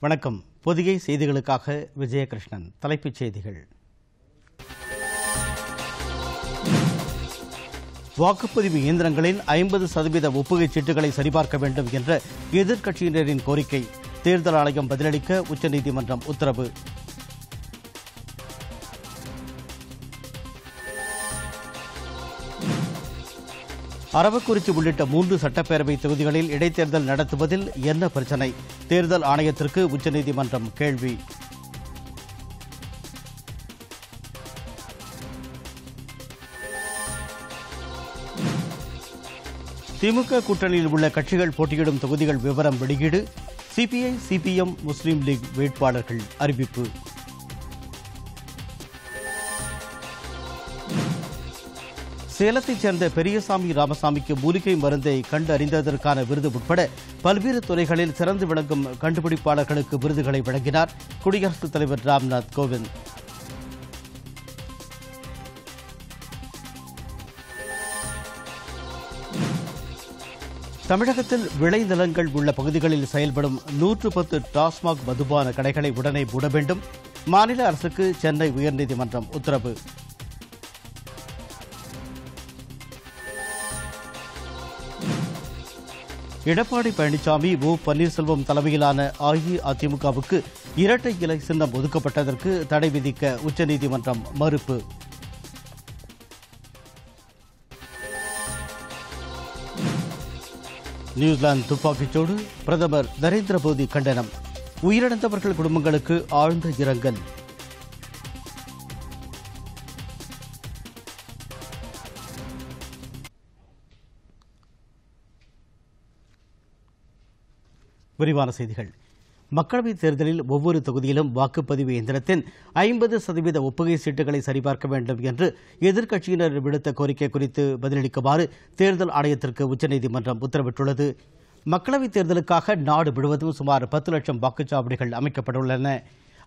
வணக்கம். பொதிகை செய்திகளுக்காக விஜயகிருஷ்ணன். தலைப்புச் செய்திகள். வாக்குப்பதிவு இயந்திரங்களின் 50% ஒப்புகைச் சீட்டுகளை சரிபார்க்க வேண்டும் என்ற எதிர்க்கட்சியினரின் கோரிக்கை. தேர்தல் ஆணையம் பதிலளிக்க உச்சநீதிமன்றம் உத்தரவு. அரவக்குறிச்சி உள்ளிட்ட 3 சட்டப்பேரவை தொகுதிகளில் இடைத்தேர்தல் நடத்துவதில் என்ன பிரச்சினை? தேர்தல் ஆணையத்திற்கு உச்சநீதிமன்றம் கேள்வி. திமுக கூட்டணியில் உள்ள கட்சிகள் போட்டியிடும் தொகுதிகள் விவரம் வெளியீடு. சிபிஐ, சிபிஎம், முஸ்லீம் லீக் வேட்பாளர்கள் அறிவிப்பு. சேலத்தைச் சேர்ந்த பெரியசாமி ராமசாமிக்கு மூலிகை மருந்தை கண்டறிந்ததற்கான விருது உட்பட பல்வேறு துறைகளில் சிறந்து விளங்கும் கண்டுபிடிப்பாளர்களுக்கு விருதுகளை வழங்கினார் குடியரசுத் தலைவர் ராம்நாத் கோவிந்த். தமிழகத்தில் விளைநிலங்கள் உள்ள பகுதிகளில் செயல்படும் 110 டாஸ்மாக் மதுபான கடைகளை உடனே மூட வேண்டும். மாநில அரசுக்கு சென்னை உயர்நீதிமன்றம் உத்தரவு. எடப்பாடி பழனிசாமி, ஓ பன்னீர்செல்வம் தலைமையிலான அஇஅதிமுகவுக்கு இரட்டை இலை சின்னம் ஒதுக்கப்பட்டதற்கு தடை விதிக்க உச்சநீதிமன்றம் மறுப்பு. நியூசிலாந்து துப்பாக்கிச்சூடு, பிரதமர் நரேந்திர மோடி கண்டனம். உயிரிழந்தவர்கள் குடும்பங்களுக்கு ஆழ்ந்த இரங்கல். விரிவான செய்திகள். மக்களவைத் தேர்தலில் ஒவ்வொரு தொகுதியிலும் வாக்குப்பதிவு இயந்திரத்தின் 50% ஒப்புகை சீட்டுகளை சரிபார்க்க வேண்டும் என்று எதிர்க்கட்சியினர் விடுத்த கோரிக்கை குறித்து பதிலளிக்குமாறு தேர்தல் ஆணையத்திற்கு உச்சநீதிமன்றம் உத்தரவிட்டுள்ளது. மக்களவைத் தேர்தலுக்காக நாடு முழுவதும் சுமார் 10 லட்சம் வாக்குச்சாவடிகள் அமைக்கப்பட்டுள்ளன.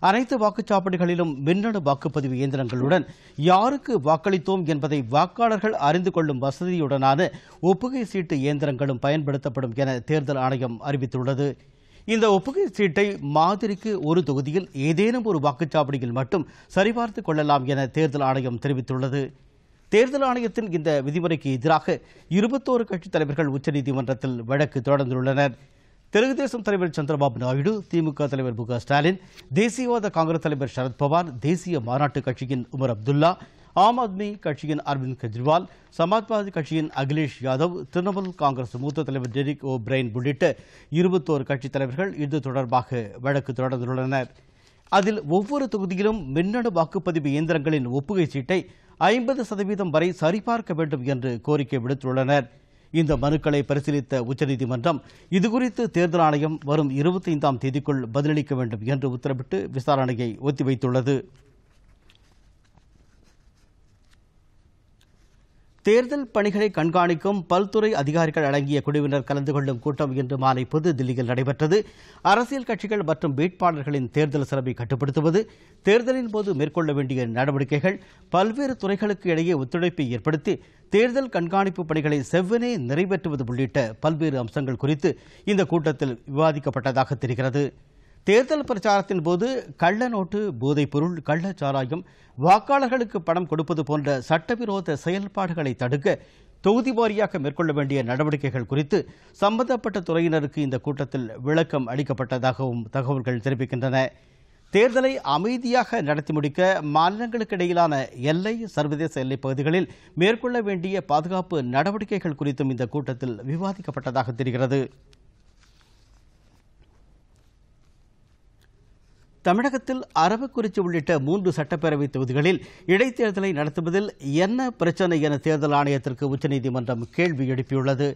அனைத்து வாக்குச்சாவடிகளிலும் மின்னணு வாக்குப்பதிவு இயந்திரங்களுடன் யாருக்கு வாக்களித்தோம் என்பதை வாக்காளர்கள் அறிந்து கொள்ளும் வசதியுடனான ஒப்புகை சீட்டு இயந்திரங்களும் பயன்படுத்தப்படும் என தேர்தல் ஆணையம் அறிவித்துள்ளது. இந்த ஒப்புகை சீட்டை மாதிரிக்கு ஒரு தொகுதியில் ஏதேனும் ஒரு வாக்குச்சாவடியில் மட்டும் சரிபார்த்துக் கொள்ளலாம் என தேர்தல் ஆணையம் தெரிவித்துள்ளது. தேர்தல் ஆணையத்தின் இந்த விதிமுறைக்கு எதிராக 21 கட்சித் தலைவர்கள் உச்சநீதிமன்றத்தில் வழக்கு தொடர்ந்துள்ளனர். தெலுங்கு தேசம் தலைவர் சந்திரபாபு நாயுடு, திமுக தலைவர் மு க ஸ்டாலின், தேசியவாத காங்கிரஸ் தலைவர் சரத்பவார், தேசிய மாநாட்டு கட்சியின் உமர் அப்துல்லா, ஆம் ஆத்மி கட்சியின் அரவிந்த் கெஜ்ரிவால், சமாஜ்வாதி கட்சியின் அகிலேஷ் யாதவ், திரிணாமுல் காங்கிரஸ் மூத்த தலைவர் டெரிக் ஓ பிரைன் உள்ளிட்ட 21 கட்சித் தலைவர்கள் இது தொடர்பாக வழக்கு தொடர்ந்துள்ளனர். அதில் ஒவ்வொரு தொகுதியிலும் மின்னணு வாக்குப்பதிவு இயந்திரங்களின் ஒப்புகை சீட்டை 50% வரை சரிபார்க்க வேண்டும் என்று கோரிக்கை விடுத்துள்ளனர். இந்த மனுக்களை பரிசீலித்த உச்சநீதிமன்றம் இதுகுறித்து தேர்தல் ஆணையம் வரும் 25ஆம் தேதிக்குள் பதிலளிக்க வேண்டும் என்று உத்தரவிட்டு விசாரணையை ஒத்திவைத்துள்ளது. தேர்தல் பணிகளை கண்காணிக்கும் பல்துறை அதிகாரிகள் அடங்கிய குழுவினர் கலந்து கொள்ளும் கூட்டம் இன்று மாலை புதுதில்லியில் நடைபெற்றது. அரசியல் கட்சிகள் மற்றும் வேட்பாளர்களின் தேர்தல் செலவை கட்டுப்படுத்துவது, தேர்தலின் போது மேற்கொள்ள வேண்டிய நடவடிக்கைகள், பல்வேறு துறைகளுக்கு இடையே ஒத்துழைப்பை ஏற்படுத்தி தேர்தல் கண்காணிப்பு பணிகளை செவ்வனே நிறைவேற்றுவது உள்ளிட்ட பல்வேறு அம்சங்கள் குறித்து இந்த கூட்டத்தில் விவாதிக்கப்பட்டதாக தெரிகிறது. தேர்தல் பிரச்சாரத்தின் போது கள்ள நோட்டு, போதைப்பொருள், கள்ளச்சாராயம், வாக்காளர்களுக்கு பணம் கொடுப்பது போன்ற சட்டவிரோத செயல்பாடுகளை தடுக்க தொகுதி வாரியாக மேற்கொள்ள வேண்டிய நடவடிக்கைகள் குறித்து சம்பந்தப்பட்ட துறையினருக்கு இந்த கூட்டத்தில் விளக்கம் அளிக்கப்பட்டதாகவும் தகவல்கள் தெரிவிக்கின்றன. தேர்தலை அமைதியாக நடத்தி முடிக்க மாநிலங்களுக்கு இடையிலான எல்லை, சர்வதேச எல்லைப் பகுதிகளில் மேற்கொள்ள வேண்டிய பாதுகாப்பு நடவடிக்கைகள் குறித்தும் இந்த கூட்டத்தில் விவாதிக்கப்பட்டதாக தெரிகிறது. தமிழகத்தில் அரவக்குறிச்சி உள்ளிட்ட 3 சட்டப்பேரவை தொகுதிகளில் இடைத்தேர்தலை நடத்துவதில் என்ன பிரச்சினை என தேர்தல் ஆணையத்திற்கு உச்சநீதிமன்றம் கேள்வி எழுப்பியுள்ளது.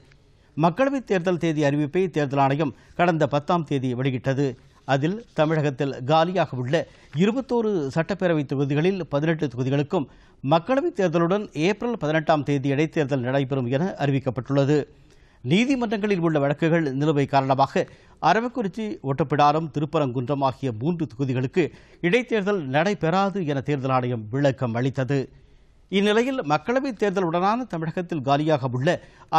மக்களவைத் தேர்தல் தேதி அறிவிப்பை தேர்தல் ஆணையம் கடந்த 10ஆம் தேதி வெளியிட்டது. அதில் தமிழகத்தில் காலியாக உள்ள 21 சட்டப்பேரவை தொகுதிகளில் 18 தொகுதிகளுக்கும் மக்களவைத் தேர்தலுடன் ஏப்ரல் 18ஆம் தேதி இடைத்தேர்தல் நடைபெறும் என அறிவிக்கப்பட்டுள்ளது. நீதிமன்றங்களில் உள்ள வழக்குகள் நிலுவை காரணமாக அரவக்குறிச்சி, ஒட்டப்பிடாரம், திருப்பரங்குன்றம் ஆகிய 3 தொகுதிகளுக்கு இடைத்தேர்தல் நடைபெறாது என தேர்தல் ஆணையம் விளக்கம் அளித்தது. இந்நிலையில் மக்களவைத் தேர்தலுடனான தமிழகத்தில் காலியாக உள்ள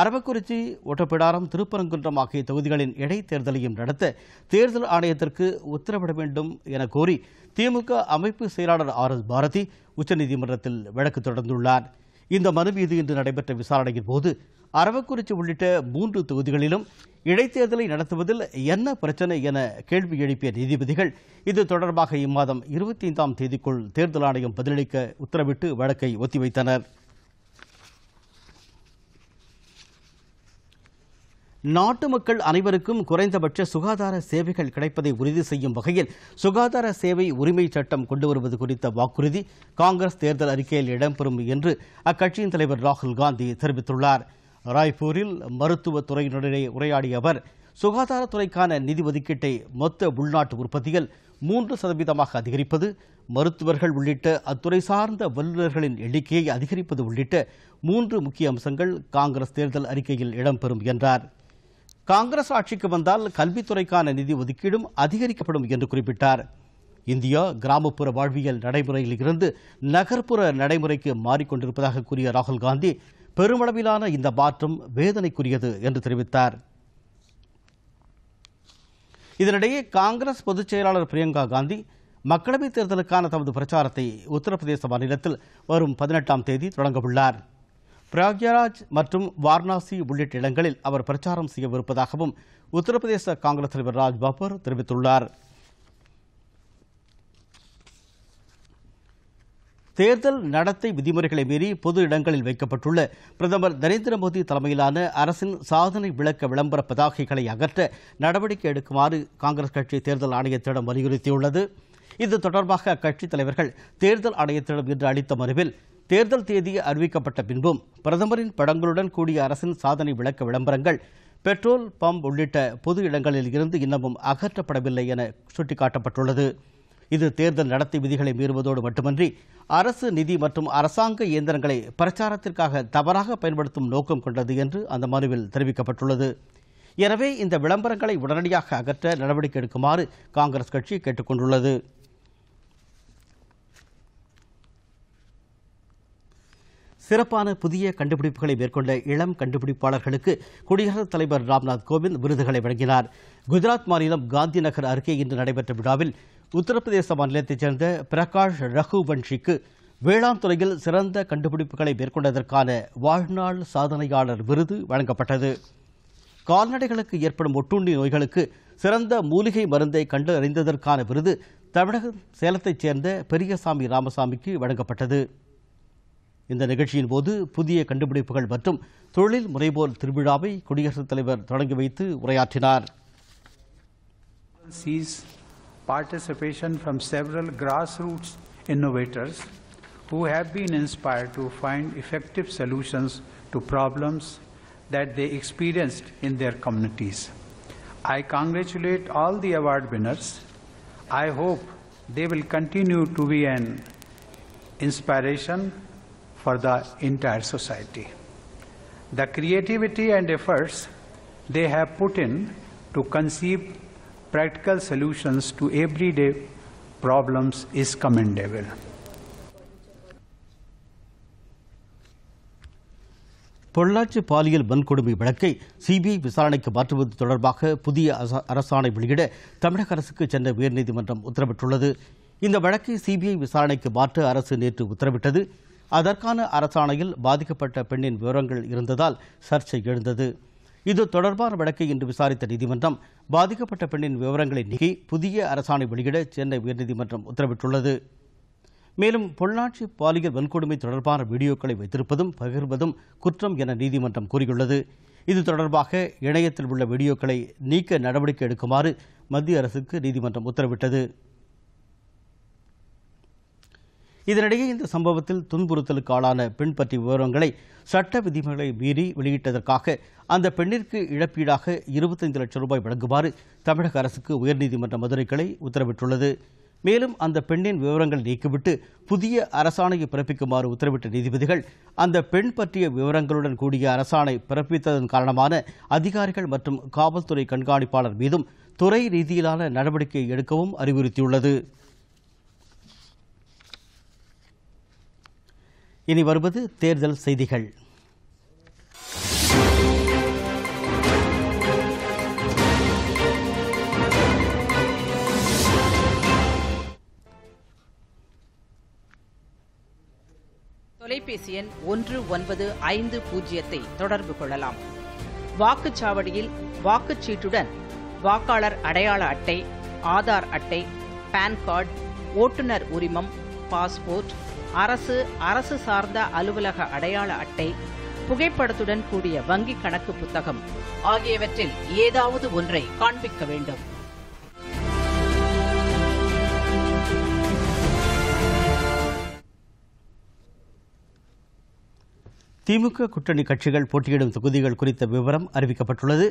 அரவக்குறிச்சி, ஒட்டப்பிடாரம், திருப்பரங்குன்றம் ஆகிய தொகுதிகளின் இடைத்தேர்தலையும் நடத்த தேர்தல் ஆணையத்திற்கு உத்தரவிட வேண்டும் என கோரி திமுக அமைப்பு செயலாளர் RS பாரதி உச்சநீதிமன்றத்தில் வழக்கு தொடர்ந்துள்ளார். இந்த மனு மீது இன்று நடைபெற்ற விசாரணையின் போது அரவக்குறிச்சி உள்ளிட்ட 3 தொகுதிகளிலும் இடைத்தேர்தலை நடத்துவதில் என்ன பிரச்சனை என கேள்வி எழுப்பிய நீதிபதிகள் இது தொடர்பாக இம்மாதம் 25ஆம் தேதிக்குள் தேர்தல் ஆணையம் பதிலளிக்க உத்தரவிட்டு வழக்கை ஒத்திவைத்தனர். நாட்டு மக்கள் அனைவருக்கும் குறைந்தபட்ச சுகாதார சேவைகள் கிடைப்பதை உறுதி செய்யும் வகையில் சுகாதார சேவை உரிமை சட்டம் கொண்டு வருவது குறித்த வாக்குறுதி காங்கிரஸ் தேர்தல் அறிக்கையில் இடம்பெறும் என்று அக்கட்சியின் தலைவர் ராகுல் காந்தி தெரிவித்துள்ளார். ராய்ப்பூரில் மருத்துவத்துறையினரிடையே உரையாடிய அவர் சுகாதாரத்துறைக்கான நிதி ஒதுக்கீட்டை மொத்த உள்நாட்டு உற்பத்தியில் 3% அதிகரிப்பது, மருத்துவர்கள் உள்ளிட்ட அத்துறை சார்ந்த வல்லுநர்களின் எண்ணிக்கையை அதிகரிப்பது உள்ளிட்ட 3 முக்கிய அம்சங்கள் காங்கிரஸ் தேர்தல் அறிக்கையில் இடம்பெறும் என்றார். காங்கிரஸ் ஆட்சிக்கு வந்தால் கல்வித்துறைக்கான நிதி ஒதுக்கீடும் அதிகரிக்கப்படும் என்று குறிப்பிட்டார். இந்தியா கிராமப்புற வாழ்வியல் நடைமுறையில் இருந்து நகர்ப்புற நடைமுறைக்கு மாறிக்கொண்டிருப்பதாக கூறிய ராகுல் காந்தி பெருமளவிலான இந்த மாற்றம் வேதனைக்குரியது என்று தெரிவித்தார். இதனிடையே காங்கிரஸ் பொதுச் செயலாளர் பிரியங்கா காந்தி மக்களவைத் தேர்தலுக்கான தமது பிரச்சாரத்தை உத்தரப்பிரதேச மாநிலத்தில் வரும் 18ஆம் தேதி தொடங்கவுள்ளார். பிரயாக்ராஜ் மற்றும் வாரணாசி உள்ளிட்ட இடங்களில் அவர் பிரச்சாரம் செய்யவிருப்பதாகவும் உத்தரப்பிரதேச காங்கிரஸ் தலைவர் ராஜ் பப்பர் தெரிவித்துள்ளார். தேர்தல் நடத்தை விதிமுறைகளை மீறி பொது இடங்களில் வைக்கப்பட்டுள்ள பிரதமர் நரேந்திர மோடி தலைமையிலான அரசின் சாதனை விளக்க விளம்பர பதாகைகளை அகற்ற நடவடிக்கை எடுக்குமாறு காங்கிரஸ் கட்சி தேர்தல் ஆணையத்திடம் வலியுறுத்தியுள்ளது. இது தொடர்பாக அக்கட்சித் தலைவர்கள் தேர்தல் ஆணையத்திடம் இன்று அளித்த மனுவில் தேர்தல் தேதி அறிவிக்கப்பட்ட பின்பும் பிரதமரின் படங்களுடன் கூடிய அரசின் சாதனை விளக்க விளம்பரங்கள் பெட்ரோல் பம்ப் உள்ளிட்ட பொது இடங்களில் இருந்து இன்னமும் அகற்றப்படவில்லை என சுட்டிக்காட்டப்பட்டுள்ளது. இது தேர்தல் நடத்தை விதிகளை மீறுவதோடு மட்டுமன்றி அரசு நிதி மற்றும் அரசாங்க இயந்திரங்களை பிரச்சாரத்திற்காக தவறாக பயன்படுத்தும் நோக்கம் கொண்டது என்று அந்த மனுவில் தெரிவிக்கப்பட்டுள்ளது. எனவே இந்த விளம்பரங்களை உடனடியாக அகற்ற நடவடிக்கை எடுக்குமாறு காங்கிரஸ் கட்சி கேட்டுக் கொண்டுள்ளது. சிறப்பான புதிய கண்டுபிடிப்புகளை மேற்கொண்ட இளம் கண்டுபிடிப்பாளர்களுக்கு குடியரசுத் தலைவர் ராம்நாத் கோவிந்த் விருதுகளை வழங்கினார். குஜராத் மாநிலம் காந்தி நகர் அருகே இன்று நடைபெற்ற விழாவில் உத்தரப்பிரதேச மாநிலத்தைச் சேர்ந்த பிரகாஷ் ரகுவன்ஷிக்கு வேளாண் துறையில் சிறந்த கண்டுபிடிப்புகளை மேற்கொண்டதற்கான வாழ்நாள் சாதனையாளர் விருது வழங்கப்பட்டது. கால்நடைகளுக்கு ஏற்படும் ஒட்டுண்ணி நோய்களுக்கு சிறந்த மூலிகை மருந்தை கண்டறிந்ததற்கான விருது தமிழக சேலத்தைச் சேர்ந்த பெரியசாமி ராமசாமிக்கு வழங்கப்பட்டது. இந்த நிகழ்ச்சியின் போது புதிய கண்டுபிடிப்புகள் மற்றும் தொழில் முனைவோர் திருவிழாவை குடியரசுத் தலைவர் தொடங்கி வைத்து உரையாற்றினார். Participation from several grassroots innovators who have been inspired to find effective solutions to problems that they experienced in their communities. I congratulate all the award winners. I hope they will continue to be an inspiration for the entire society. The creativity and efforts they have put in to conceive practical solutions to everyday problems is commendable. Pollachi பாலியல் வன்கொடுமை வழக்கை CBI விசாரணைக்கு மாற்றுவது தொடர்பாக புதிய அரசாணை வெளியிட தமிழக அரசுக்கு சென்னை உயர்நீதிமன்றம் உத்தரவிட்டுள்ளது. இந்த வழக்கை சிபிஐ விசாரணைக்கு மாற்ற அரசு நேற்று உத்தரவிட்டது. அதற்கான அரசாணையில் பாதிக்கப்பட்ட பெண்ணின் விவரங்கள் இருந்ததால் சர்ச்சை எழுந்தது. இது தொடர்பான வழக்கை இன்று விசாரித்த நீதிமன்றம் பாதிக்கப்பட்ட பெண்ணின் விவரங்களை நீக்கி புதிய அரசாணை வெளியிட சென்னை உயர்நீதிமன்றம் உத்தரவிட்டுள்ளது. மேலும் பொள்ளாச்சி பாலியல் வன்கொடுமை தொடர்பான வீடியோக்களை வைத்திருப்பதும் பகிர்வதும் குற்றம் என நீதிமன்றம் கூறியுள்ளது. இது தொடர்பாக இணையத்தில் உள்ள வீடியோக்களை நீக்க நடவடிக்கை எடுக்குமாறு மத்திய அரசுக்கு நீதிமன்றம் உத்தரவிட்டது. இதனிடையே இந்த சம்பவத்தில் துன்புறுத்தலுக்கு ஆளான பெண் பற்றிய விவரங்களை சட்ட விதிமுறைகளை மீறி வெளியிட்டதற்காக அந்த பெண்ணிற்கு இழப்பீடாக 25 லட்சம் ரூபாய் வழங்குமாறு தமிழக அரசுக்கு உயர்நீதிமன்ற மதுரை கிளை உத்தரவிட்டுள்ளது. மேலும் அந்த பெண்ணின் விவரங்கள் நீக்கிவிட்டு புதிய அரசாணையை பிறப்பிக்குமாறு உத்தரவிட்ட நீதிபதிகள் அந்த பெண் பற்றிய விவரங்களுடன் கூடிய அரசாணை பிறப்பித்ததன் காரணமான அதிகாரிகள் மற்றும் காவல்துறை கண்காணிப்பாளர் மீதும் துறை ரீதியிலான நடவடிக்கை எடுக்கவும் அறிவுறுத்தியுள்ளது. இனி வருவது தேர்தல் செய்திகள். தொலைபேசி எண் 1950 தொடர்பு கொள்ளலாம். வாக்குச்சாவடியில் வாக்குச்சீட்டுடன் வாக்காளர் அடையாள அட்டை, ஆதார் அட்டை, பான் கார்டு, ஓட்டுநர் உரிமம், பாஸ்போர்ட், அரசு சார்ந்த அலுவலக அடையாள அட்டை, புகைப்படத்துடன் கூடிய வங்கி கணக்கு புத்தகம் ஆகியவற்றில் ஏதாவது ஒன்றை காண்பிக்க வேண்டும். திமுக கூட்டணி கட்சிகள் போட்டியிடும் தொகுதிகள் குறித்த விவரம் அறிவிக்கப்பட்டுள்ளது.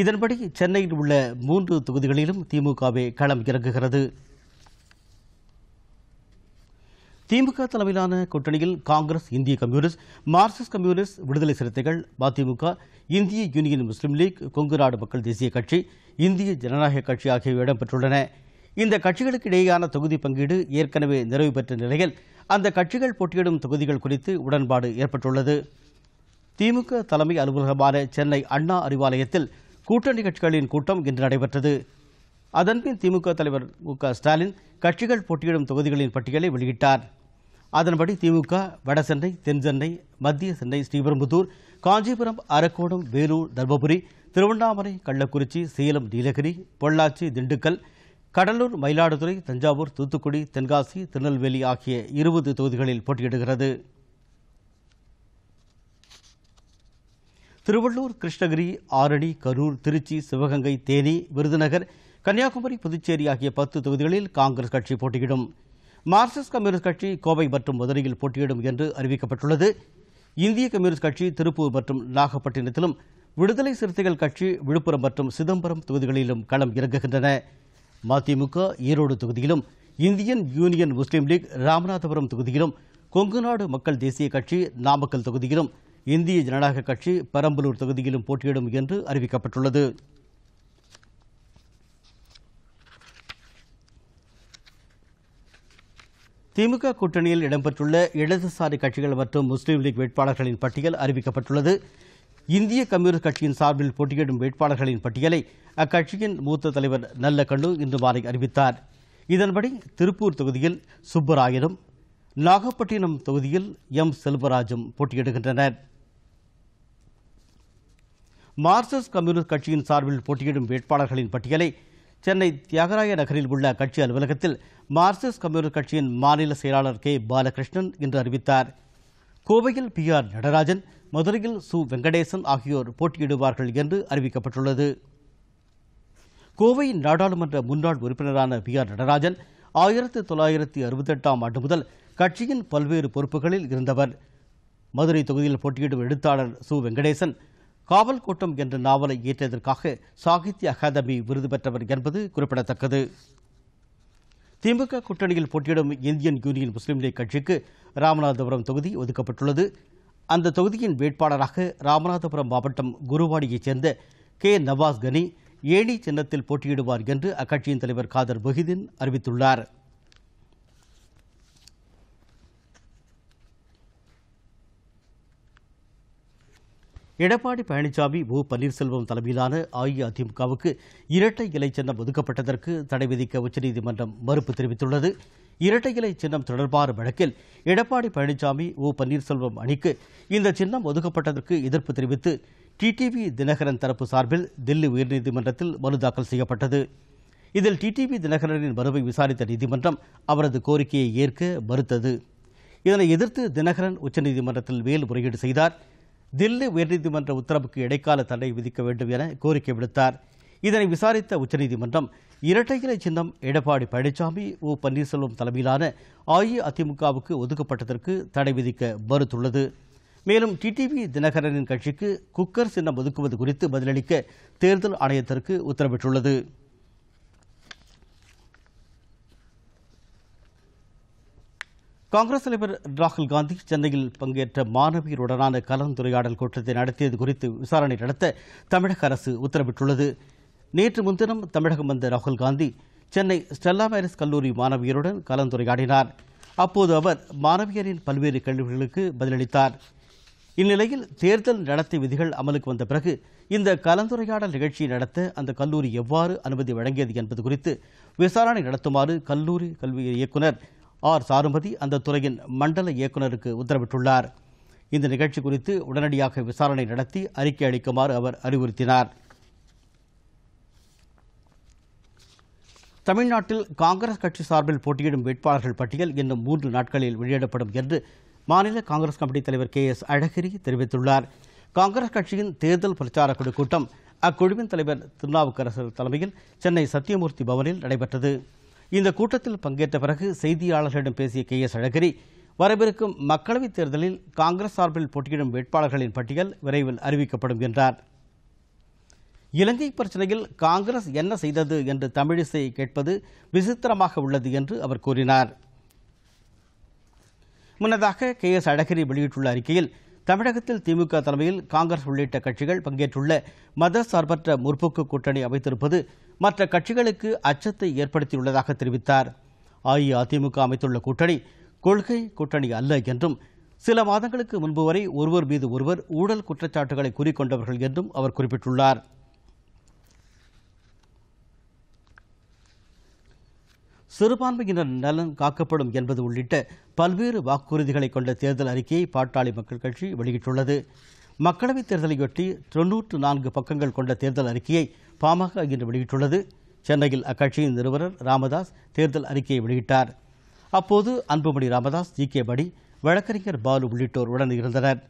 இதன்படி சென்னையில் உள்ள 3 தொகுதிகளிலும் திமுகவே களம் இறங்குகிறது. திமுக தலைமையிலான கூட்டணியில் காங்கிரஸ், இந்திய கம்யூனிஸ்ட், மார்க்சிஸ்ட் கம்யூனிஸ்ட், விடுதலை சிறுத்தைகள், மதிமுக, இந்திய யூனியன் முஸ்லீம் லீக், கொங்கு நாடு மக்கள் தேசிய கட்சி, இந்திய ஜனநாயக கட்சி ஆகியவை இடம்பெற்றுள்ளன. இந்த கட்சிகளுக்கு இடையேயான தொகுதி பங்கீடு ஏற்கனவே நிறைவு பெற்ற நிலையில் அந்த கட்சிகள் போட்டியிடும் தொகுதிகள் குறித்து உடன்பாடு ஏற்பட்டுள்ளது. திமுக தலைமை அலுவலகமான சென்னை அண்ணா அறிவாலயத்தில் கூட்டணி கட்சிகளின் கூட்டம் இன்று நடைபெற்றது. அதன்பின் திமுக தலைவர் மு.க. ஸ்டாலின் கட்சிகள் போட்டியிடும் தொகுதிகளின் பட்டியலை வெளியிட்டார். அதன்படி திமுக வடசென்னை, தென்சென்னை, மத்திய சென்னை, ஸ்ரீபெரும்புதூர், காஞ்சிபுரம், அரக்கோணம், வேலூர், தர்மபுரி, திருவண்ணாமலை, கள்ளக்குறிச்சி, சேலம், நீலகிரி, பொள்ளாச்சி, திண்டுக்கல், கடலூர், மயிலாடுதுறை, தஞ்சாவூர், தூத்துக்குடி, தென்காசி, திருநெல்வேலி ஆகிய 20 தொகுதிகளில் போட்டியிடுகிறது. திருவள்ளூர், கிருஷ்ணகிரி, ஆரணி, கரூர், திருச்சி, சிவகங்கை, தேனி, விருதுநகர், கன்னியாகுமரி, புதுச்சேரி ஆகிய 10 தொகுதிகளில் காங்கிரஸ் கட்சி போட்டியிடும். மார்க்சிஸ்ட் கம்யூனிஸ்ட் கட்சி கோவை மற்றும் மதுரையில் போட்டியிடும் என்று அறிவிக்கப்பட்டுள்ளது. இந்திய கம்யூனிஸ்ட் கட்சி திருப்பூர் மற்றும் நாகப்பட்டினத்திலும், விடுதலை சிறுத்தைகள் கட்சி விழுப்புரம் மற்றும் சிதம்பரம் தொகுதிகளிலும் களம் இறங்குகின்றன. மதிமுக ஈரோடு தொகுதியிலும், இந்தியன் யூனியன் முஸ்லீம் லீக் ராமநாதபுரம் தொகுதியிலும், கொங்கு நாடு மக்கள் தேசிய கட்சி நாமக்கல் தொகுதியிலும், இந்திய ஜனநாயக கட்சி பெரம்பலூர் தொகுதியிலும் போட்டியிடும் என்று அறிவிக்கப்பட்டுள்ளது. திமுக கூட்டணியில் இடம்பெற்றுள்ள இடதுசாரி கட்சிகள் மற்றும் முஸ்லீம் லீக் வேட்பாளர்களின் பட்டியல் அறிவிக்கப்பட்டுள்ளது. இந்திய கம்யூனிஸ்ட் கட்சியின் சார்பில் போட்டியிடும் வேட்பாளர்களின் பட்டியலை அக்கட்சியின் மூத்த தலைவர் நல்லக்கண்ணு இன்று மாலை அறிவித்தார். இதன்படி திருப்பூர் தொகுதியில் சுப்பராயனும், நாகப்பட்டினம் தொகுதியில் எம். செல்வராஜும் போட்டியிடுகின்றனர். மார்க்சிஸ்ட் கம்யூனிஸ்ட் கட்சியின் சார்பில் போட்டியிடும் வேட்பாளர்களின் பட்டியலை சென்னை தியாகராய நகரில் உள்ள கட்சி அலுவலகத்தில் மார்க்சிஸ்ட் கம்யூனிஸ்ட் கட்சியின் மாநில செயலாளர் கே. பாலகிருஷ்ணன் இன்று அறிவித்தார். கோவையில் பி.ஆர். நடராஜன், மதுரையில் சு. வெங்கடேசன் ஆகியோர் போட்டியிடுவார்கள் என்று அறிவிக்கப்பட்டுள்ளது. கோவை நாடாளுமன்ற முன்னாள் உறுப்பினரான பி.ஆர். நடராஜன் 1968ஆம் ஆண்டு முதல் கட்சியின் பல்வேறு பொறுப்புகளில் இருந்தவர். மதுரை தொகுதியில் போட்டியிடும் எழுத்தாளர் சு. வெங்கடேசன் காவல் கோட்டம் என்ற நாவலை இயற்றியதற்காக சாகித்ய அகாதமி விருது பெற்றவர் என்பது குறிப்பிடத்தக்கது. திமுக கூட்டணியில் போட்டியிடும் இந்தியன் யூனியன் முஸ்லீம் லீக் கட்சிக்கு ராமநாதபுரம் தொகுதி ஒதுக்கப்பட்டுள்ளது. அந்த தொகுதியின் வேட்பாளராக ராமநாதபுரம் மாவட்டம் குருவாடியைச் சேர்ந்த கே. நவாஸ் கனி ஏணி சின்னத்தில் போட்டியிடுவார் என்று அக்கட்சியின் தலைவர் காதர் மொஹிதீன் அறிவித்துள்ளார். எடப்பாடி பழனிசாமி, ஓ. பன்னீர்செல்வம் தலைமையிலான அஇஅதிமுகவுக்கு இரட்டை இலை சின்னம் ஒதுக்கப்பட்டதற்கு தடை விதிக்க உச்சநீதிமன்றம் மறுப்பு தெரிவித்துள்ளது. இரட்டை இலை சின்னம் தொடர்பான வழக்கில் எடப்பாடி பழனிசாமி, ஓ. பன்னீர்செல்வம் அணிக்கு இந்த சின்னம் ஒதுக்கப்பட்டதற்கு எதிர்ப்பு தெரிவித்து டிடிவி தினகரன் தரப்பு சார்பில் தில்லி உயர்நீதிமன்றத்தில் மனு தாக்கல் செய்யப்பட்டது. இதில் டிடிவி தினகரனின் மனுவை விசாரித்த நீதிமன்றம் அவரது கோரிக்கையை ஏற்க மறுத்தது. இதனை எதிர்த்து தினகரன் உச்சநீதிமன்றத்தில் மேல்முறையீடு செய்தார். தில்லி உயர்நீதிமன்ற உத்தரவுக்கு இடைக்கால தடை விதிக்க வேண்டும் என கோரிக்கை விடுத்தார். இதனை விசாரித்த உச்சநீதிமன்றம் இரட்டை இலை சின்னம் எடப்பாடி பழனிசாமி, ஓ. பன்னீர்செல்வம் தலைமையிலான அஇஅதிமுகவுக்கு ஒதுக்கப்பட்டதற்கு தடை விதிக்க மறுத்துள்ளது. மேலும் டிடிவி தினகரனின் கட்சிக்கு குக்கர் சின்னம் ஒதுக்குவது குறித்து பதிலளிக்க தேர்தல் ஆணையத்திற்கு உத்தரவிட்டுள்ளது. காங்கிரஸ் தலைவர் ராகுல் காந்தி சென்னையில் பங்கேற்ற மாணவியருடனான கலந்துரையாடல் கூட்டத்தை நடத்தியது குறித்து விசாரணை நடத்த தமிழக அரசு உத்தரவிட்டுள்ளது. நேற்று முன்தினம் தமிழகம் வந்த ராகுல் காந்தி சென்னை ஸ்டெல்லா மேரிஸ் கல்லூரி மாணவியருடன் கலந்துரையாடினார். அப்போது அவர் மாணவியரின் பல்வேறு கேள்விகளுக்கு பதிலளித்தார். இந்நிலையில் தேர்தல் நடத்தை விதிகள் அமலுக்கு வந்த பிறகு இந்த கலந்துரையாடல் நிகழ்ச்சியை நடத்த அந்த கல்லூரி எவ்வாறு அனுமதி வழங்கியது என்பது குறித்து விசாரணை நடத்துமாறு கல்லூரி கல்வி இயக்குநர் ஆர் சாருமதி அந்த துறையின் மண்டல இயக்குநருக்கு உத்தரவிட்டுள்ளார். இந்த நிகழ்ச்சி குறித்து உடனடியாக விசாரணை நடத்தி அறிக்கை அளிக்குமாறு அவர் அறிவுறுத்தினார். தமிழ்நாட்டில் காங்கிரஸ் கட்சி சார்பில் போட்டியிடும் வேட்பாளர்கள் பட்டியல் இன்னும் 3 நாட்களில் வெளியிடப்படும் என்று மாநில காங்கிரஸ் கமிட்டி தலைவர் KS அழகிரி தெரிவித்துள்ளார். காங்கிரஸ் கட்சியின் தேர்தல் பிரச்சார குழு கூட்டம் அக்குழுவின் தலைவர் திருநாவுக்கரசர் தலைமையில் சென்னை சத்தியமூர்த்தி பவனில் நடைபெற்றது. இந்த கூட்டத்தில் பங்கேற்ற பிறகு செய்தியாளர்களிடம் பேசிய KS அழகிரி, வரவிருக்கும் மக்களவைத் தேர்தலில் காங்கிரஸ் சார்பில் போட்டியிடும் வேட்பாளர்களின் பட்டியல் விரைவில் அறிவிக்கப்படும் என்றார். இலங்கை பிரச்சினையில் காங்கிரஸ் என்ன செய்தது என்று தமிழிசை கேட்பது விசித்திரமாக உள்ளது என்று அவர் கூறினார். முன்னதாக KS அழகிரி வெளியிட்டுள்ள அறிக்கையில், தமிழகத்தில் திமுக தலைமையில் காங்கிரஸ் உள்ளிட்ட கட்சிகள் பங்கேற்றுள்ள மதசார்பற்ற முற்போக்கு கூட்டணி அமைத்திருப்பது மற்ற கட்சிகளுக்கு அச்சத்தை ஏற்படுத்தியுள்ளதாக தெரிவித்தார். அஇஅதிமுக அமைத்துள்ள கூட்டணி கொள்கை கூட்டணி அல்ல என்றும், சில மாதங்களுக்கு முன்பு வரை ஒருவர் மீது ஒருவர் ஊழல் குற்றச்சாட்டுகளை கூறிக்கொண்டவர்கள் என்றும் அவர் குறிப்பிட்டுள்ளார். சிறுபான்மையினர் நலன் காக்கப்படும் என்பது உள்ளிட்ட பல்வேறு வாக்குறுதிகளை கொண்ட தேர்தல் அறிக்கையை பாட்டாளி மக்கள் கட்சி வெளியிட்டுள்ளது. மக்களவைத் தேர்தலையொட்டி 94 பக்கங்கள் கொண்ட தேர்தல் அறிக்கையை பாமக இன்று வெளியிட்டுள்ளது. சென்னையில் அக்கட்சியின் நிறுவனர் ராமதாஸ் தேர்தல் அறிக்கையை வெளியிட்டார். அப்போது அன்புமணி ராமதாஸ், GK படி, வழக்கறிஞர் பாலு உள்ளிட்டோர் உடன் இருந்தனர்.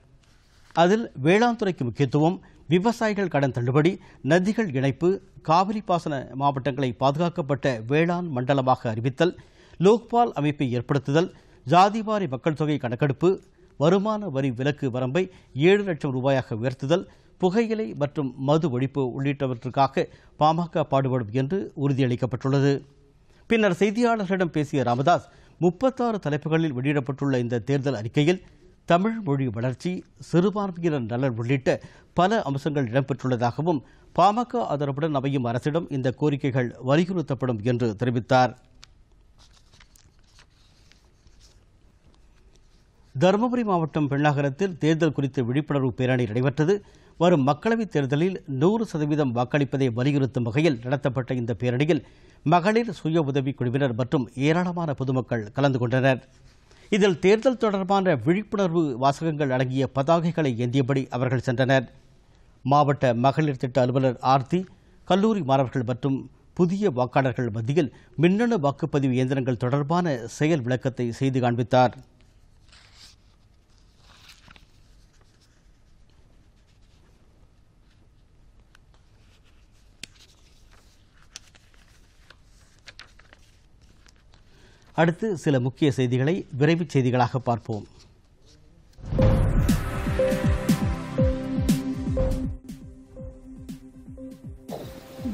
அதில் வேளாண் துறைக்கு முக்கியத்துவம், விவசாயிகள் கடன் தள்ளுபடி, நதிகள் இணைப்பு, காவிரி பாசன மாவட்டங்களை பாதுகாக்கப்பட்ட வேளாண் மண்டலமாக அறிவித்தல், லோக்பால் அமைப்பை ஏற்படுத்துதல், ஜாதிவாரி மக்கள் தொகை கணக்கெடுப்பு, வருமான வரி விலக்கு வரம்பை 7 லட்சம் ரூபாயாக உயர்த்துதல், புகையிலை மற்றும் மது ஒழிப்பு உள்ளிட்டவற்றுக்காக பாமக பாடுபடும் என்று உறுதியளிக்கப்பட்டுள்ளது. பின்னர் செய்தியாளர்களிடம் பேசிய ராமதாஸ், 36 தலைப்புகளில் வெளியிடப்பட்டுள்ள இந்த தேர்தல் அறிக்கையில் தமிழ் மொழி வளர்ச்சி, சிறுபான்மையினர் நலன் உள்ளிட்ட பல அம்சங்கள் இடம்பெற்றுள்ளதாகவும், பாமக ஆதரவுடன் அமையும் அரசிடம் இந்த கோரிக்கைகள் வலியுறுத்தப்படும் என்று தெரிவித்தார். தருமபுரி மாவட்டம் பெண்ணாகரத்தில் தேர்தல் குறித்து விழிப்புணர்வு பேரணி நடைபெற்றது. வரும் மக்களவைத் தேர்தலில் 100% வாக்களிப்பதை வலியுறுத்தும் வகையில் நடத்தப்பட்ட இந்த பேரணியில் மகளிர் சுய உதவிக் குழுவினர் மற்றும் ஏராளமான பொதுமக்கள் கலந்து கொண்டனர். இதில் தேர்தல் தொடர்பான விழிப்புணர்வு வாசகங்கள் அடங்கிய பதாகைகளை ஏந்தியபடி அவர்கள் சென்றனர். மாவட்ட மகளிர் திட்ட அலுவலர் ஆர்த்தி கல்லூரி மாணவர்கள் மற்றும் புதிய வாக்காளர்கள் மத்தியில் மின்னணு வாக்குப்பதிவு இயந்திரங்கள் தொடர்பான செயல் விளக்கத்தை செய்து காண்பித்தார். அடுத்து சில முக்கிய செய்திகளை விரைவுச் செய்திகளாக பார்ப்போம்.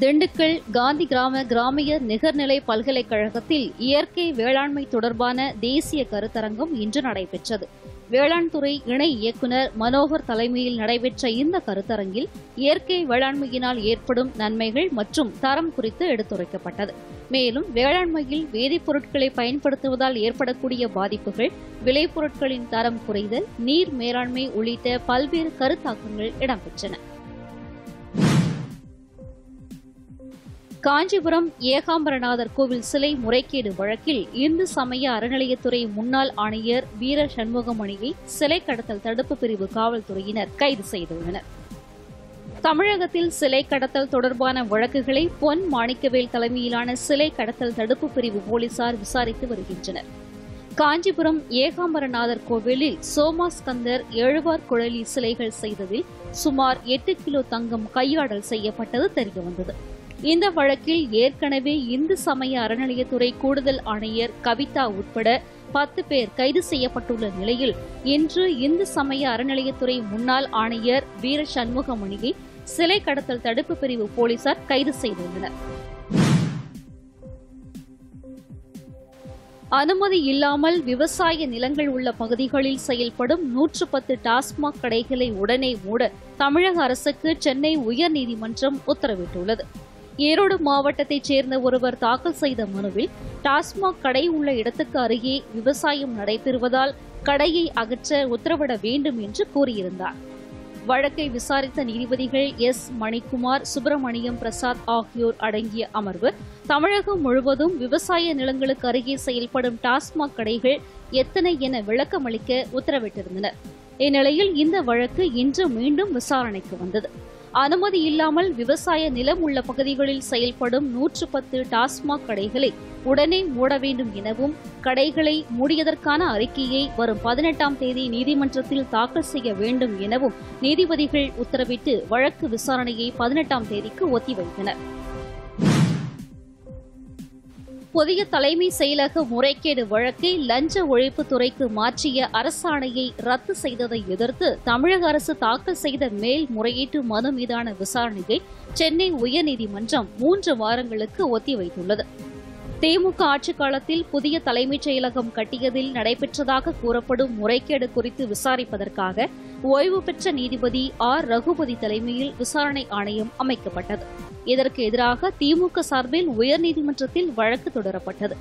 திண்டுக்கல் காந்தி கிராமிய நிகர்நிலை பல்கலைக்கழகத்தில் இயற்கை வேளாண்மை தொடர்பான தேசிய கருத்தரங்கம் இன்று நடைபெற்றது. வேளாண் துறை இணை இயக்குநர் மனோகர் தலைமையில் நடைபெற்ற இந்த கருத்தரங்கில் இயற்கை வேளாண்மையினால் ஏற்படும் நன்மைகள் மற்றும் தரம் குறித்து எடுத்துரைக்கப்பட்டது. மேலும் வேளாண்மையில் வேதிப்பொருட்களை பயன்படுத்துவதால் ஏற்படக்கூடிய பாதிப்புகள், விளைபொருட்களின் தரம் குறைதல், நீர் மேலாண்மை உள்ளிட்ட பல்வேறு கருத்தாக்கங்கள் இடம்பெற்றன. காஞ்சிபுரம் ஏகாம்பரநாதர் கோவில் சிலை முறைகேடு வழக்கில் இந்து சமய அறநிலையத்துறை முன்னாள் ஆணையர் வீர சண்முகமணியை சிலை கடத்தல் தடுப்பு பிரிவு காவல்துறையினர் கைது செய்துள்ளனர். தமிழகத்தில் சிலை கடத்தல் தொடர்பான வழக்குகளை பொன் மாணிக்கவேல் தலைமையிலான சிலை கடத்தல் தடுப்பு பிரிவு போலீசார் விசாரித்து வருகின்றனர். காஞ்சிபுரம் ஏகாம்பரநாதர் கோவிலில் சோமாஸ்கந்தர் எழுவார் குழலி சிலைகள் செய்ததில் சுமார் 8 கிலோ தங்கம் கையாடல் செய்யப்பட்டது தெரியவந்தது. இந்த வழக்கில் ஏற்கனவே இந்து சமய அறநிலையத்துறை கூடுதல் ஆணையர் கவிதா உட்பட 10 பேர் கைது செய்யப்பட்டுள்ள நிலையில் இன்று இந்து சமய அறநிலையத்துறை முன்னாள் ஆணையர் வீர சண்முகமணியை சிலை கடத்தல் தடுப்பு பிரிவு போலீசார் கைது செய்துள்ளனர். அனுமதி இல்லாமல் விவசாய நிலங்கள் உள்ள பகுதிகளில் செயல்படும் 110 டாஸ்மாக் கடைகளை உடனே மூட தமிழக அரசுக்கு சென்னை உயர்நீதிமன்றம் உத்தரவிட்டுள்ளது. ஈரோடு மாவட்டத்தைச் சேர்ந்த ஒருவர் தாக்கல் செய்த மனுவில் டாஸ்மாக் கடை உள்ள இடத்துக்கு அருகே விவசாயம் நடைபெறுவதால் கடையை அகற்ற உத்தரவிட வேண்டும் என்று கூறியிருந்தார். வழக்கை விசாரித்த நீதிபதிகள் எஸ். மணிக்குமார், சுப்பிரமணியம் பிரசாத் ஆகியோர் அடங்கிய அமர்வு தமிழகம் முழுவதும் விவசாய நிலங்களுக்கு அருகே செயல்படும் டாஸ்மாக் கடைகள் எத்தனை என விளக்கமளிக்க உத்தரவிட்டிருந்தனர். இந்நிலையில் இந்த வழக்கு இன்று மீண்டும் விசாரணைக்கு வந்தது. அனுமதி இல்லாமல் விவசாய நிலம் உள்ள பகுதிகளில் செயல்படும் 110 டாஸ்மாக் கடைகளை உடனே மூட வேண்டும் எனவும், கடைகளை மூடியதற்கான அறிக்கையை வரும் 18ஆம் தேதி நீதிமன்றத்தில் தாக்கல் செய்ய வேண்டும் எனவும் நீதிபதிகள் உத்தரவிட்டு வழக்கு விசாரணையை 18ஆம் தேதிக்கு ஒத்திவைத்தனர். புதிய தலைமை செயலக முறைகேடு வழக்கை லஞ்ச ஒழிப்புத்துறைக்கு மாற்றிய அரசாணையை ரத்து செய்ததை எதிர்த்து தமிழக அரசு தாக்கல் செய்த மேல்முறையீட்டு மனு மீதான விசாரணையை சென்னை உயர்நீதிமன்றம் 3 வாரங்களுக்கு ஒத்திவைத்துள்ளது. திமுக ஆட்சிக் காலத்தில் புதிய தலைமைச் செயலகம் கட்டியதில் நடைபெற்றதாக கூறப்படும் முறைகேடு குறித்து விசாரிப்பதற்காக ஓய்வு பெற்ற நீதிபதி ஆர். ரகுபதி தலைமையில் விசாரணை ஆணையம் அமைக்கப்பட்டது. இதற்கு எதிராக திமுக சார்பில் உயர்நீதிமன்றத்தில் வழக்கு தொடரப்பட்டது.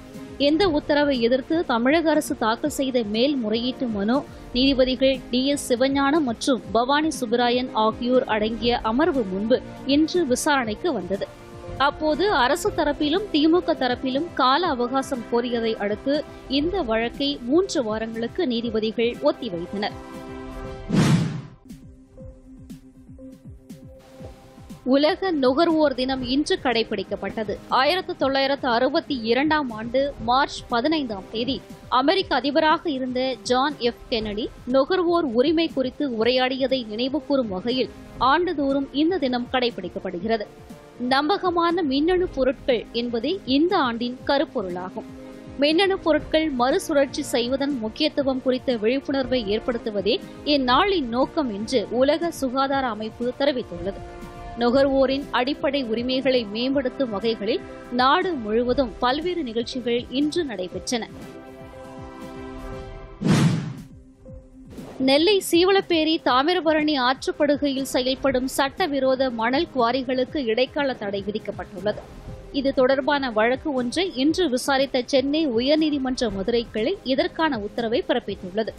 இந்த உத்தரவை எதிர்த்து தமிழக அரசு தாக்கல் செய்த மேல்முறையீட்டு மனு நீதிபதிகள் டி.எஸ். சிவஞானம் மற்றும் பவானி சுப்பராயன் ஆகியோர் அடங்கிய அமர்வு முன்பு இன்று விசாரணைக்கு வந்தது. அப்போது அரசு தரப்பிலும் திமுக தரப்பிலும் கால அவகாசம் கோரியதை அடுத்து இந்த வழக்கை 3 வாரங்களுக்கு நீதிபதிகள் ஒத்திவைத்தனர். உலக நுகர்வோர் தினம் இன்று கடைபிடிக்கப்பட்டது. 1962ஆம் ஆண்டு மார்ச் 15ஆம் தேதி அமெரிக்க அதிபராக இருந்த ஜான் எஃப். கென்னடி நுகர்வோர் உரிமை குறித்து உரையாடியதை நினைவுகூரும் வகையில் ஆண்டுதோறும் இந்த தினம் கடைபிடிக்கப்படுகிறது. நம்பகமான மின்னணு பொருட்கள் என்பதே இந்த ஆண்டின் கருப்பொருளாகும். மின்னணு பொருட்கள் மறுசுழற்சி செய்வதன் முக்கியத்துவம் குறித்த விழிப்புணர்வை ஏற்படுத்துவதே இந்நாளின் நோக்கம் என்று உலக சுகாதார அமைப்பு தெரிவித்துள்ளது. நுகர்வோரின் அடிப்படை உரிமைகளை மேம்படுத்தும் வகைகளில் நாடு முழுவதும் பல்வேறு நிகழ்ச்சிகள் இன்று நடைபெற்றன. நெல்லை சீவலப்பேரி தாமிரபரணி ஆற்றுப்படுகையில் செயல்படும் சட்டவிரோத மணல் குவாரிகளுக்கு இடைக்கால தடை விதிக்கப்பட்டுள்ளது. இது தொடர்பான வழக்கு ஒன்றை இன்று விசாரித்த சென்னை உயர்நீதிமன்ற மதுரை கிளை இதற்கான உத்தரவை பிறப்பித்துள்ளது.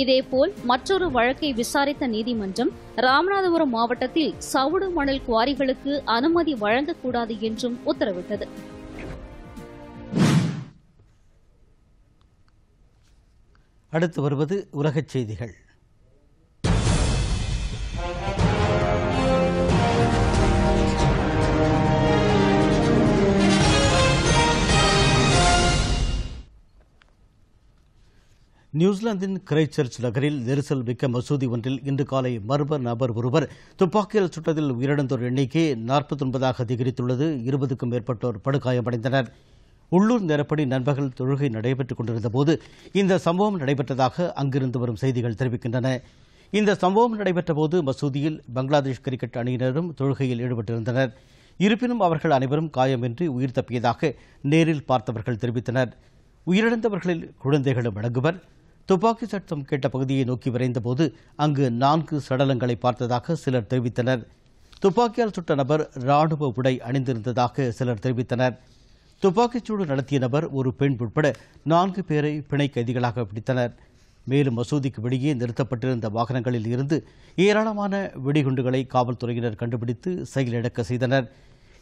இதேபோல் மற்றொரு வழக்கை விசாரித்த நீதிமன்றம் ராமநாதபுரம் மாவட்டத்தில் சவுடு மணல் குவாரிகளுக்கு அனுமதி வழங்கக்கூடாது என்றும் உத்தரவிட்டது. அடுத்து வருவது உலகச் செய்திகள். நியூசிலாந்தின் கிரைஸ்ட்சர்ச் நகரில் நெரிசல் மிக்க மசூதி ஒன்றில் இன்று காலை மர்ம நபர் ஒருவர் துப்பாக்கியால் சுட்டதில் உயிரிழந்தோர் எண்ணிக்கை 49ஆக அதிகரித்துள்ளது. 20க்கும் மேற்பட்டோர் படுகாயமடைந்தனர். உள்ளூர் நேரப்படி நண்பகல் தொழுகை நடைபெற்றுக் கொண்டிருந்தபோது இந்த சம்பவம் நடைபெற்றதாக அங்கிருந்து வரும் செய்திகள் தெரிவிக்கின்றன. இந்த சம்பவம் நடைபெற்றபோது மசூதியில் பங்களாதேஷ் கிரிக்கெட் அணியினரும் தொழுகையில் ஈடுபட்டிருந்தனர். இருப்பினும் அவர்கள் அனைவரும் காயமின்றி உயிர் தப்பியதாக நேரில் பார்த்தவர்கள் தெரிவித்தனர். உயிரிழந்தவர்களில் குழந்தைகளும் அடங்குவர். துப்பாக்கி சத்தம் கேட்ட பகுதியை நோக்கி விரைந்தபோது அங்கு 4 சடலங்களை பார்த்ததாக சிலர் தெரிவித்தனர். துப்பாக்கியால் சுட்ட நபர் ராணுவ உடை அணிந்திருந்ததாக சிலர் தெரிவித்தனர். துப்பாக்கிச்சூடு நடத்திய நபர் ஒரு பெண் உட்பட 4 பேரை பிணை கைதிகளாக பிடித்தனர். மேலும் மசூதிக்கு வெளியே நிறுத்தப்பட்டிருந்த வாகனங்களில் இருந்து ஏராளமான வெடிகுண்டுகளை காவல்துறையினர் கண்டுபிடித்து செயலிழக்க செய்தனர்.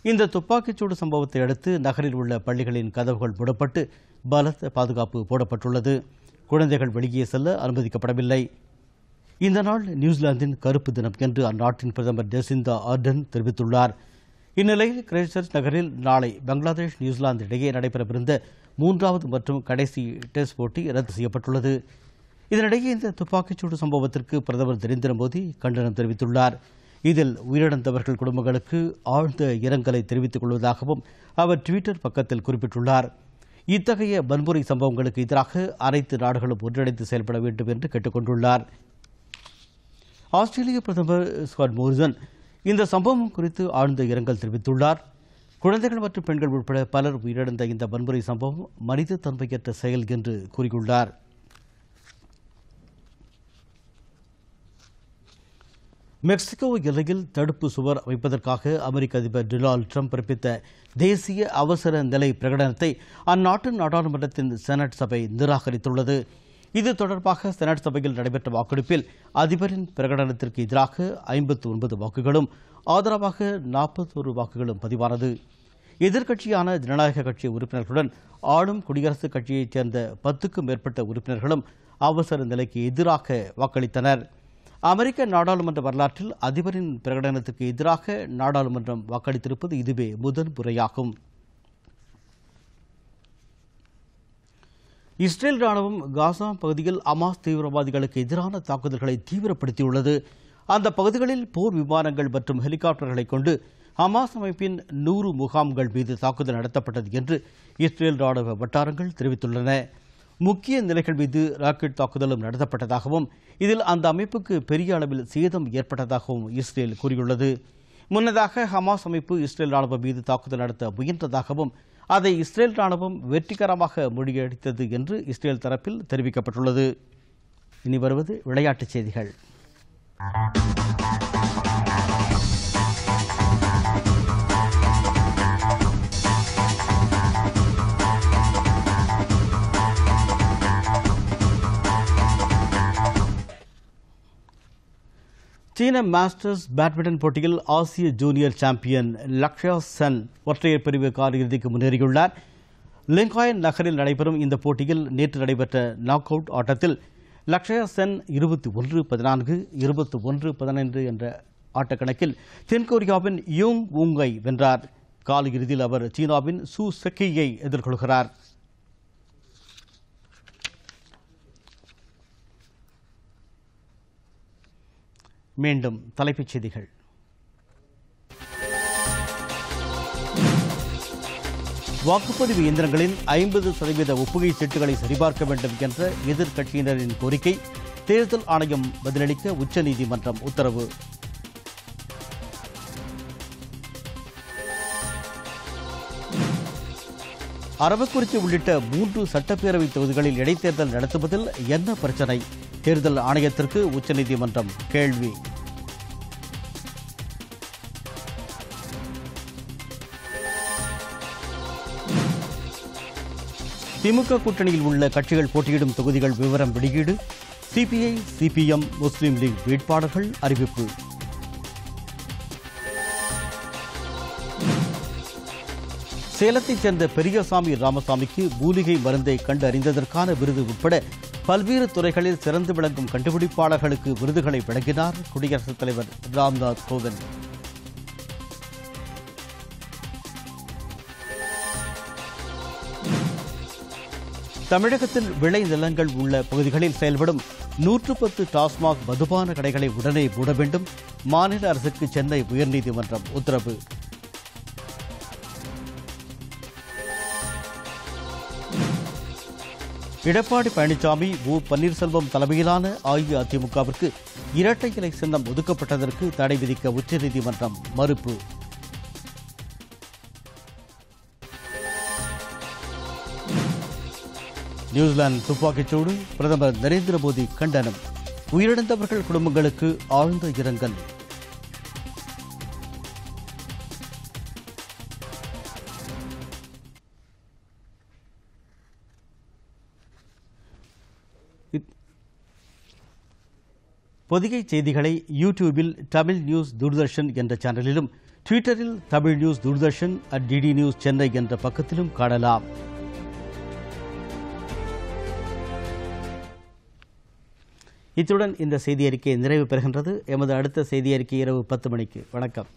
இந்த துப்பாக்கிச்சூடு சம்பவத்தை அடுத்து நகரில் உள்ள பள்ளிகளின் கதவுகள் மூடப்பட்டு பலத்த பாதுகாப்பு போடப்பட்டுள்ளது. குழந்தைகள் வெளியே செல்ல அனுமதிக்கப்படவில்லை. இந்த நாள் நியூசிலாந்தின் கருப்பு தினம் என்று அந்நாட்டின் பிரதமர் ஜெசிந்தா ஆர்டன் தெரிவித்துள்ளார். இந்நிலையில் கிரைஸ்ட்சர்ச் நகரில் நாளை பங்களாதேஷ் நியூசிலாந்து இடையே நடைபெறவிருந்த 3வது மற்றும் கடைசி டெஸ்ட் போட்டி ரத்து செய்யப்பட்டுள்ளது. இதனிடையே இந்த துப்பாக்கிச்சூடு சம்பவத்திற்கு பிரதமர் நரேந்திர மோடி கண்டனம் தெரிவித்துள்ளார். இதில் உயிரிழந்தவர்கள் குடும்பங்களுக்கு ஆழ்ந்த இரங்கலை தெரிவித்துக் கொள்வதாகவும் அவர் ட்விட்டர் பக்கத்தில் குறிப்பிட்டுள்ளார். இத்தகைய வன்முறை சம்பவங்களுக்கு எதிராக அனைத்து நாடுகளும் ஒன்றிணைந்து செயல்பட வேண்டும் என்று கேட்டுக் கொண்டுள்ளார். ஆஸ்திரேலிய பிரதமர் ஸ்காட் மோரிசன் இந்த சம்பவம் குறித்து ஆழ்ந்த இரங்கல் தெரிவித்துள்ளார். குழந்தைகள் மற்றும் பெண்கள் உட்பட பலர் உயிரிழந்த இந்த வன்முறை சம்பவம் மனித தன்மையற்ற செயல் என்று கூறியுள்ளார். மெக்சிகோ எல்லையில் தடுப்பு சுவர் அமைப்பதற்காக அமெரிக்க அதிபர் டொனால்டு ட்ரம்ப் பிறப்பித்த தேசிய அவசர நிலை பிரகடனத்தை அந்நாட்டு நாடாளுமன்றத்தின் செனட் சபை நிராகரித்துள்ளது. இது தொடர்பாக செனட் சபையில் நடைபெற்ற வாக்கெடுப்பில் அதிபரின் பிரகடனத்திற்கு எதிராக 59 வாக்குகளும் ஆதரவாக 41 வாக்குகளும் பதிவானது. எதிர்க்கட்சியான ஜனநாயக கட்சி உறுப்பினர்களுடன் ஆளும் குடியரசுக் கட்சியைச் சேர்ந்த 10க்கும் மேற்பட்ட உறுப்பினர்களும் அவசர நிலைக்கு எதிராக வாக்களித்தனர். அமெரிக்க நாடாளுமன்ற வரலாற்றில் அதிபரின் பிரகடனத்துக்கு எதிராக நாடாளுமன்றம் வாக்களித்திருப்பது இதுவே முதல் முறையாகும். இஸ்ரேல் ராணுவம் காசா பகுதியில் ஹமாஸ் தீவிரவாதிகளுக்கு எதிரான தாக்குதல்களை தீவிரப்படுத்தியுள்ளது. அந்த பகுதிகளில் போர் விமானங்கள் மற்றும் ஹெலிகாப்டர்களை கொண்டு ஹமாஸ் அமைப்பின் 100 முகாம்கள் மீது தாக்குதல் நடத்தப்பட்டது என்று இஸ்ரேல் ராணுவ வட்டாரங்கள் தெரிவித்துள்ளன. முக்கிய நிலைகள் மீது ராக்கெட் தாக்குதலும் நடத்தப்பட்டதாகவும் இதில் அந்த அமைப்புக்கு பெரிய அளவில் சேதம் ஏற்பட்டதாகவும் இஸ்ரேல் கூறியுள்ளது. முன்னதாக ஹமாஸ் அமைப்பு இஸ்ரேல் ராணுவம் மீது தாக்குதல் நடத்த முயன்றதாகவும் அதை இஸ்ரேல் ராணுவம் வெற்றிகரமாக முறியடித்தது என்று இஸ்ரேல் தரப்பில் தெரிவிக்கப்பட்டுள்ளது. இனி வருவது விளையாட்டுச் செய்திகள். சீன மாஸ்டர்ஸ் பேட்மிண்டன் போட்டியில் ஆசிய ஜூனியர் சாம்பியன் லக்ஷயா சென் ஒற்றையர் பிரிவு காலிறுதிக்கு முன்னேறியுள்ளார். லிங்காயன் நகரில் நடைபெறும் இந்த போட்டியில் நேற்று நடைபெற்ற நாக் அவுட் ஆட்டத்தில் லக்ஷயா சென் 21-14, 21-15 என்ற ஆட்டக்கணக்கில் தென்கொரியாவின் யூங் வூங்கை வென்றார். காலிறுதியில் அவர் சீனாவின் சூ செக்கியை எதிர்கொள்கிறார். மீண்டும் தலைப்புச் செய்திகள். வாக்குப்பதிவு இயந்திரங்களின் 50% ஒப்புகை சீட்டுகளை சரிபார்க்க வேண்டும் என்ற எதிர்க்கட்சியினரின் கோரிக்கை தேர்தல் ஆணையம் பதிலளிக்க உச்சநீதிமன்றம் உத்தரவு. அரவக்குறிச்சி உள்ளிட்ட 3 சட்டப்பேரவை தொகுதிகளில் இடைத்தேர்தல் நடத்துவதில் என்ன பிரச்சினை? தேர்தல் ஆணையத்திற்கு உச்சநீதிமன்றம் கேள்வி. திமுக கூட்டணியில் உள்ள கட்சிகள் போட்டியிடும் தொகுதிகள் விவரம் வெளியீடு. சிபிஐ, சிபிஎம், முஸ்லீம் லீக் வேட்பாளர்கள் அறிவிப்பு. சேலத்தைச் சேர்ந்த பெரியசாமி ராமசாமிக்கு மூலிகை மருந்தை கண்டறிந்ததற்கான விருது உட்பட பல்வேறு துறைகளில் சிறந்து விளங்கும் கண்டுபிடிப்பாளர்களுக்கு விருதுகளை வழங்கினார் குடியரசுத் தலைவர் ராம்நாத் கோவிந்த். தமிழகத்தில் விளை நிலங்கள் உள்ள பகுதிகளில் செயல்படும் 110 டாஸ்மாக் மதுபான கடைகளை உடனே மூட வேண்டும். மாநில அரசுக்கு சென்னை உயர்நீதிமன்றம் உத்தரவு. எடப்பாடி பழனிசாமி, ஓ பன்னீர்செல்வம் தலைமையிலான அஇஅதிமுகவிற்கு இரட்டை இலை சின்னம் ஒதுக்கப்பட்டதற்கு தடை விதிக்க உச்சநீதிமன்றம் மறுப்பு. நியூசிலாந்து துப்பாக்கிச்சூடு, பிரதமர் நரேந்திர மோடி கண்டனம். உயிரிழந்தவர்கள் குடும்பங்களுக்கு ஆழ்ந்த இரங்கல். பொதிகை செய்திகளை யூடியூபில் தமிழ் நியூஸ் தூர்தர்ஷன் என்ற சேனலிலும், ட்விட்டரில் Tamil news Doordarshan @DD news Chennai என்ற பக்கத்திலும் காணலாம். இத்துடன் இந்த செய்தி அறிக்கை நிறைவு பெறுகின்றது. எமது அடுத்த செய்தி அறிக்கை இரவு 10 மணிக்கு. வணக்கம்.